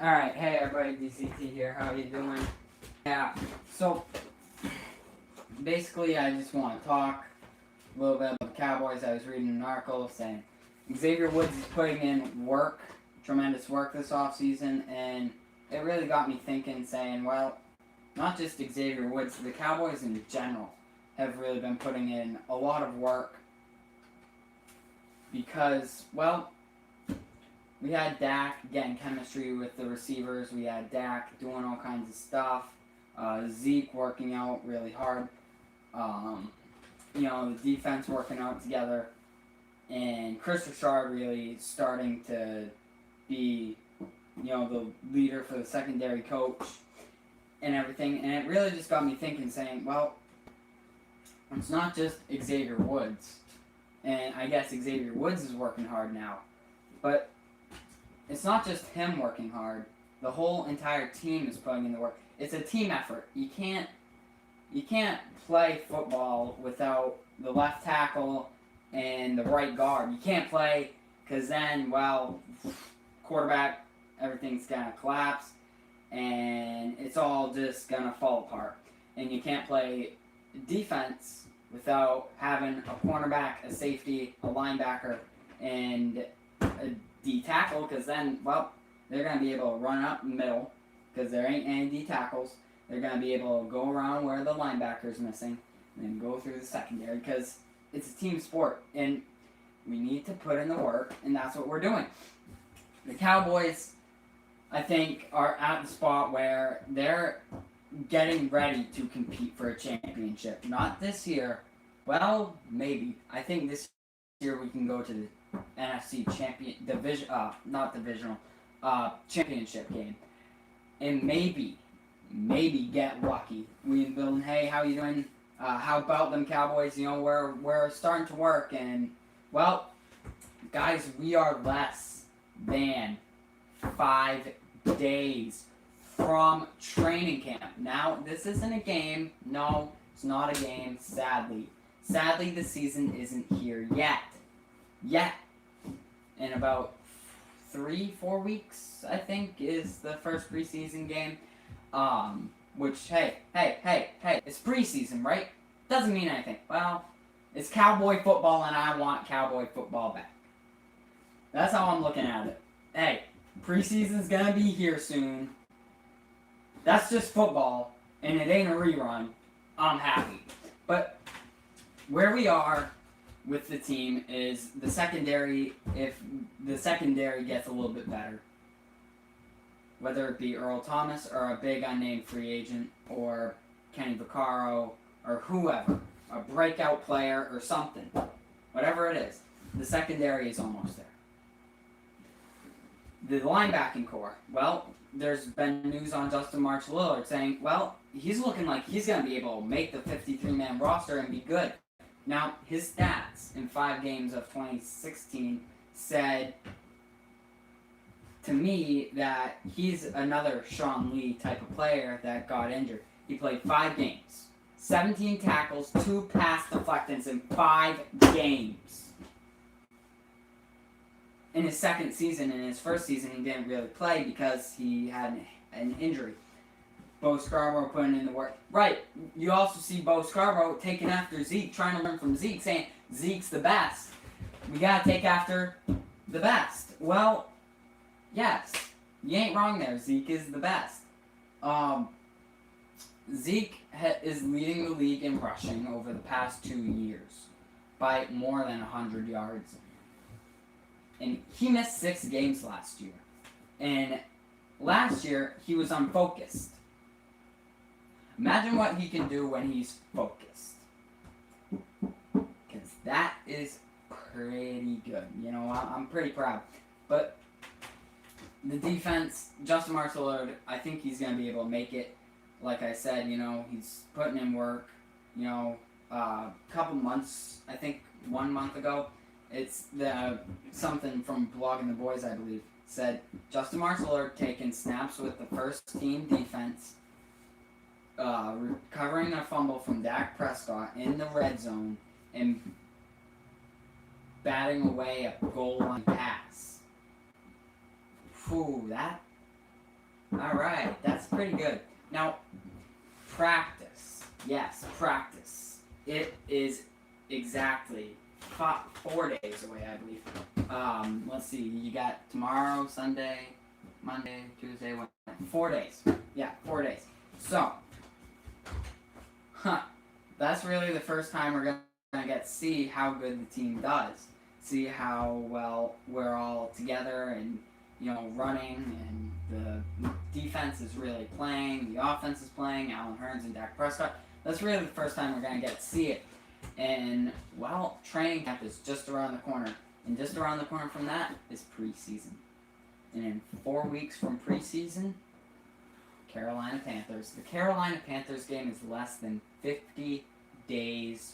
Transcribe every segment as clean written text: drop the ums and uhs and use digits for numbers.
Alright, hey everybody, DCT here, how you doing? Yeah, so basically I just want to talk a little bit about the Cowboys. I was reading an article saying Xavier Woods is putting in work, tremendous work this offseason, and it really got me thinking, saying, well, not just Xavier Woods, the Cowboys in general have really been putting in a lot of work because, well, we had Dak getting chemistry with the receivers. We had Dak doing all kinds of stuff. Zeke working out really hard. The defense working out together. And Chris Richard really starting to be, the leader for the secondary coach and everything. And it really just got me thinking, saying, well, it's not just Xavier Woods. And I guess Xavier Woods is working hard now. But it's not just him working hard. The whole entire team is putting in the work. It's a team effort. You can't play football without the left tackle and the right guard. You can't play because then, quarterback, everything's gonna collapse and it's all just gonna fall apart. And you can't play defense without having a cornerback, a safety, a linebacker, and a D tackle, because then, they're going to be able to run up the middle, because there ain't any D tackles. They're going to be able to go around where the linebacker's missing, and then go through the secondary, because it's a team sport, and we need to put in the work, and that's what we're doing. The Cowboys, I think, are at the spot where they're getting ready to compete for a championship. Not this year. Well, maybe. I think this year we can go to the NFC championship game, and maybe get lucky. We and Bill, hey, how you doing? How about them Cowboys? We're starting to work, and guys, we are less than 5 days from training camp. Now, this isn't a game. No, it's not a game. Sadly, the season isn't here yet. In about 3-4 weeks, I think, is the first preseason game. Which, hey, it's preseason, right? Doesn't mean anything. Well, it's Cowboy football, and I want Cowboy football back. That's how I'm looking at it. Hey, preseason's gonna be here soon. That's just football, and it ain't a rerun. I'm happy. But where we are with the team is the secondary. If the secondary gets a little bit better, whether it be Earl Thomas or a big unnamed free agent or Kenny Vaccaro or whoever, a breakout player or something, whatever it is, the secondary is almost there. The linebacking core, there's been news on Justin March-Lillard saying, he's looking like he's going to be able to make the 53-man roster and be good. Now, his stats in 5 games of 2016 said to me that he's another Sean Lee type of player that got injured. He played 5 games, 17 tackles, 2 pass deflections in 5 games. In his second season, in his first season, he didn't really play because he had an injury. Bo Scarborough putting in the work. Right, you also see Bo Scarborough taking after Zeke, trying to learn from Zeke, saying Zeke's the best. We gotta take after the best. Well, yes, you ain't wrong there. Zeke is the best. Zeke is leading the league in rushing over the past 2 years by more than 100 yards. And he missed 6 games last year. And last year, he was unfocused. Imagine what he can do when he's focused. Because that is pretty good. I'm pretty proud. But the defense, Justin March-Lillard, I think he's going to be able to make it. Like I said, he's putting in work. A couple months, I think 1 month ago, it's something from Blogging the Boys, I believe, said Justin March-Lillard taking snaps with the first team defense, recovering a fumble from Dak Prescott in the red zone, and batting away a goal line pass. Whew, All right, that's pretty good. Now, practice. Yes, practice. It is exactly 4 days away, I believe. Let's see. You got tomorrow, Sunday, Monday, Tuesday, Wednesday. 4 days. Yeah, 4 days. So, that's really the first time we're gonna get to see how good the team does. See how well we're all together and running, and the defense is really playing, the offense is playing, Allen Hurns and Dak Prescott. That's really the first time we're gonna get to see it. And training camp is just around the corner. And just around the corner from that is preseason. And in 4 weeks from preseason, Carolina Panthers. The Carolina Panthers game is less than 50 days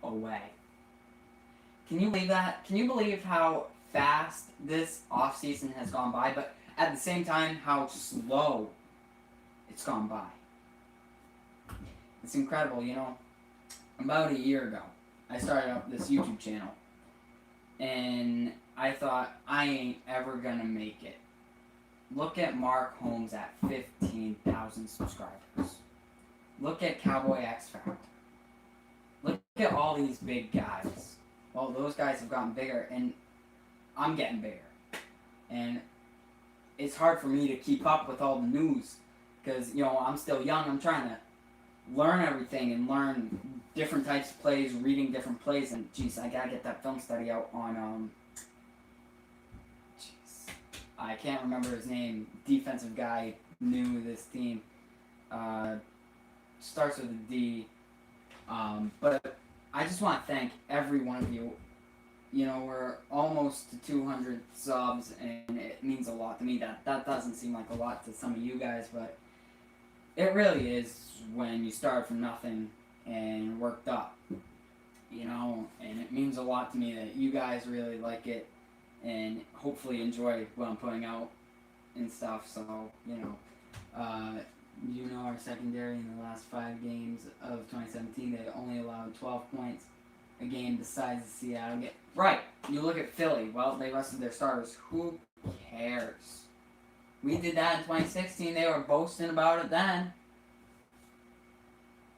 away. Can you believe that? Can you believe how fast this offseason has gone by, but at the same time, how slow it's gone by? It's incredible, About a year ago, I started up this YouTube channel, and I thought, I ain't ever gonna make it. Look at Mark Holmes at 15,000 subscribers. Look at Cowboy X Factor. Look at all these big guys. Well, those guys have gotten bigger, and I'm getting bigger. And it's hard for me to keep up with all the news because, I'm still young. I'm trying to learn everything and learn different types of plays, reading different plays. And, I got to get that film study out on, I can't remember his name. Defensive guy, new to this team. Starts with a D. But I just want to thank every one of you. We're almost to 200 subs, and it means a lot to me. That doesn't seem like a lot to some of you guys, but it really is when you start from nothing and worked up. And it means a lot to me that you guys really like it and hopefully enjoy what I'm putting out and stuff. So, our secondary in the last 5 games of 2017, they only allowed 12 points a game besides the Seattle game. Right, you look at Philly, well, they rested their starters. Who cares? We did that in 2016. They were boasting about it then.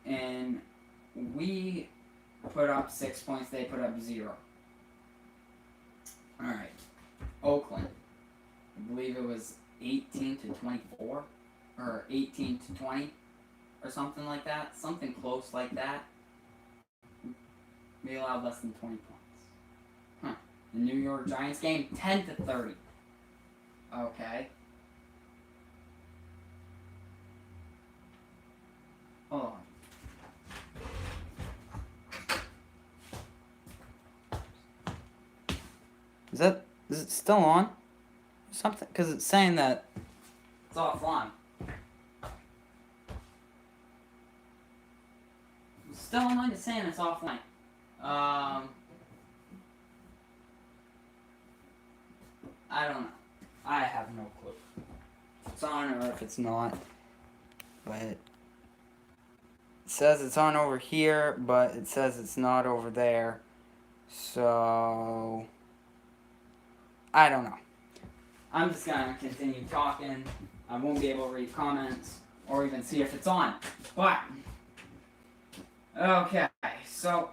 And we put up 6 points, they put up 0. Alright, Oakland. I believe it was 18 to 24, or 18 to 20, or something like that. Something close like that. We allowed less than 20 points. The New York Giants game, 10 to 30. Okay. Hold on. Is it still on? Something, because it's saying that it's offline. It's still online, it's saying it's offline. I don't know. I have no clue. If it's on or if it's not. But it says it's on over here, but it says it's not over there. So I don't know. I'm just gonna continue talking. I won't be able to read comments or even see if it's on. But okay, so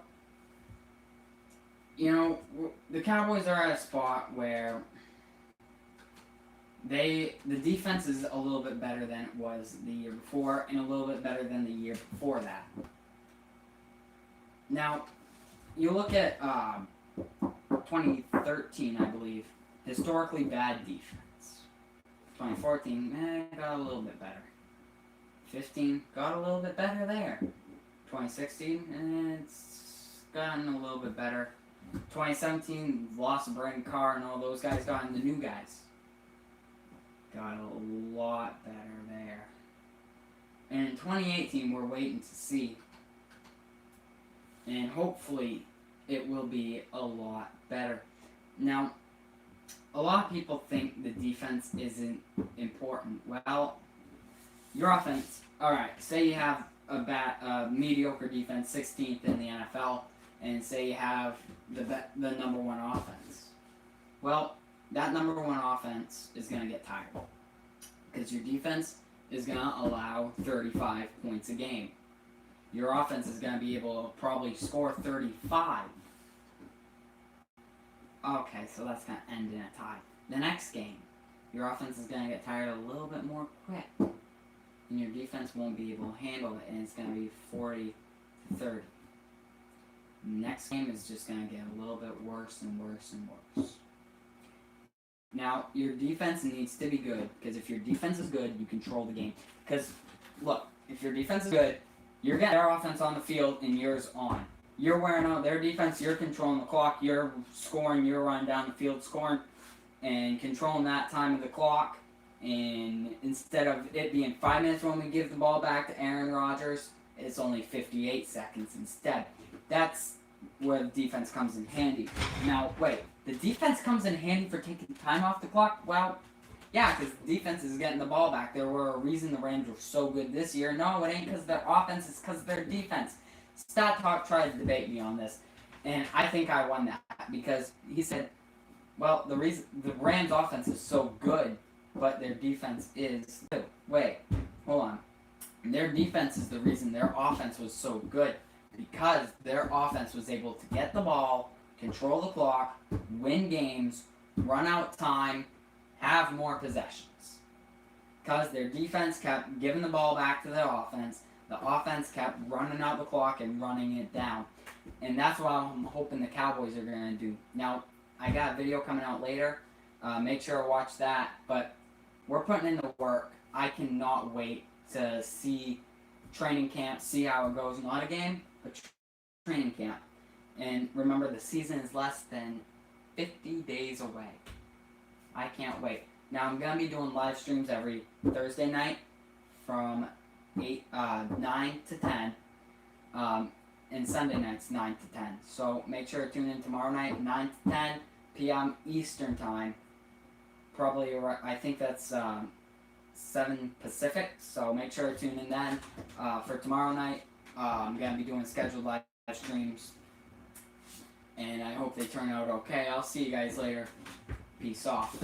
the Cowboys are at a spot where the defense is a little bit better than it was the year before, and a little bit better than the year before that. Now, you look at 2013, I believe, historically bad defense. 2014, got a little bit better. 15, got a little bit better there. 2016, it's gotten a little bit better. 2017, lost Brandon Carr and all those guys, got the new guys. Got a lot better there. And in 2018, we're waiting to see. And hopefully, it will be a lot better. Now, a lot of people think the defense isn't important. Well, your offense, alright, say you have a mediocre defense, 16th in the NFL, and say you have the number one offense. Well, that number one offense is going to get tired. because your defense is going to allow 35 points a game. Your offense is going to be able to probably score 35. Okay, so that's going to end in a tie. The next game, your offense is going to get tired a little bit more quick, and your defense won't be able to handle it, and it's going to be 40-30. Next game is just going to get a little bit worse and worse and worse. Now, your defense needs to be good, because if your defense is good, you control the game. Because, look, if your defense is good, you're getting their offense on the field and yours on. You're wearing out their defense, you're controlling the clock, you're scoring, you're running down the field scoring, and controlling that time of the clock. And instead of it being 5 minutes when we give the ball back to Aaron Rodgers, it's only 58 seconds instead. That's where the defense comes in handy. Now, wait, the defense comes in handy for taking time off the clock? Well, yeah, because the defense is getting the ball back. There were a reason the Rams were so good this year. No, it ain't because of their offense, it's because of their defense. Stat Talk tried to debate me on this, and I think I won that because he said, well, the reason the Rams' offense is so good, but their defense is too. Wait, hold on. Their defense is the reason their offense was so good, because their offense was able to get the ball, control the clock, win games, run out time, have more possessions. Because their defense kept giving the ball back to their offense, the offense kept running out the clock and running it down. And that's what I'm hoping the Cowboys are going to do. Now, I got a video coming out later. Make sure to watch that. But we're putting in the work. I cannot wait to see training camp, see how it goes. Not a game, but training camp. And remember, the season is less than 50 days away. I can't wait. Now, I'm going to be doing live streams every Thursday night from 9 to 10. And Sunday nights, 9 to 10. So make sure to tune in tomorrow night, 9 to 10 p.m. Eastern Time. Probably, I think that's 7 Pacific. So make sure to tune in then. For tomorrow night, I'm going to be doing scheduled live streams. And I hope they turn out okay. I'll see you guys later. Peace off.